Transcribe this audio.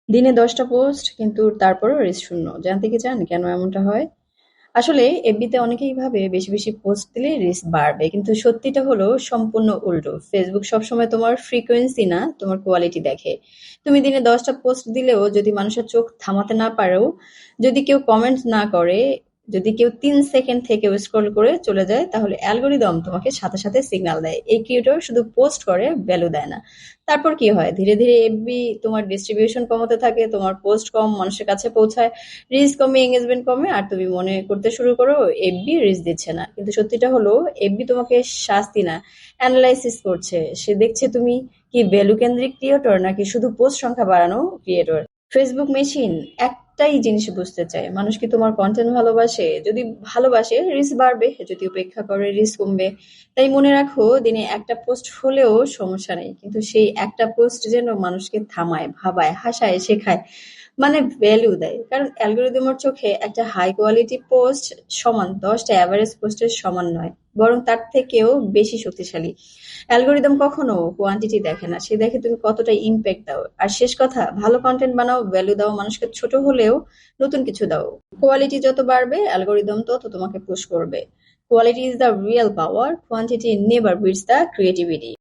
দিনে ১০টা পোস্ট কিন্তু তারপরেও রিচ শূন্য। জানতে কি চান কেন এমনটা হয়? আসলে এফবিতে অনেকেই ভাবে বেশি বেশি পোস্ট দিলে রিচ বাড়বে, কিন্তু সত্যিটা হলো সম্পূর্ণ উল্টো। ফেসবুক সবসময় তোমার ফ্রিকোয়েন্সি না, তোমার কোয়ালিটি দেখে। তুমি দিনে 10টা পোস্ট দিলেও যদি মানুষের চোখ থামাতে না পারো, যদি কেউ কমেন্ট না করে, যদি কেউ ৩ সেকেন্ড থেকে স্ক্রল করে চলে যায়, তাহলে অ্যালগোরিদম তোমাকে সাথে সাথে সিগন্যাল দেয়। এই ক্রিয়েটর শুধু পোস্ট করে, ভ্যালু দেয় না। তারপর কি হয়, ধীরে ধীরে এফবি তোমার ডিস্ট্রিবিউশন কমাতে থাকে, তোমার পোস্ট কম মানুষের কাছে পৌঁছায়, রিচ কমে, এঙ্গেজমেন্ট কমে, আর তুমি মনে করতে শুরু করো এফবি রিচ দিচ্ছে না। কিন্তু সত্যিটা হলো এফবি তোমাকে শাস্তি না, অ্যানালাইসিস করছে। সে দেখছে তুমি কি ভ্যালু কেন্দ্রিক ক্রিয়েটর নাকি শুধু পোস্ট সংখ্যা বাড়ানো ক্রিয়েটর। ফেসবুক মেশিন একটাই জিনিস বুঝতে চায়, মানুষ কি তোমার কন্টেন্ট ভালোবাসে। যদি ভালোবাসে, রিচ বাড়বে, যদি উপেক্ষা করে, রিচ কমবে। তাই মনে রাখো, দিনে একটা পোস্ট হলেও সমস্যা নেই, কিন্তু সেই একটা পোস্ট যেন মানুষকে থামায়, ভাবায়, হাসায়, শেখায়, মানে ভ্যালু দেয়। কারণ অ্যালগোরিদমের চোখে একটা হাই কোয়ালিটি পোস্ট সমান 10টা অ্যাভারেজ পোস্টের সমান নয়, বরং তার থেকেও বেশি শক্তিশালী। অ্যালগোরিদম কখনো কোয়ান্টিটি দেখে না, সে দেখে তুমি কতটা ইম্প্যাক্ট দাও। আর শেষ কথা, ভালো কন্টেন্ট বানাও, ভ্যালু দাও, মানুষকে ছোট হলেও নতুন কিছু দাও। কোয়ালিটি যত বাড়বে, অ্যালগোরিদম তত তোমাকে পুশ করবে। Quality is the real power, quantity never beats the creativity.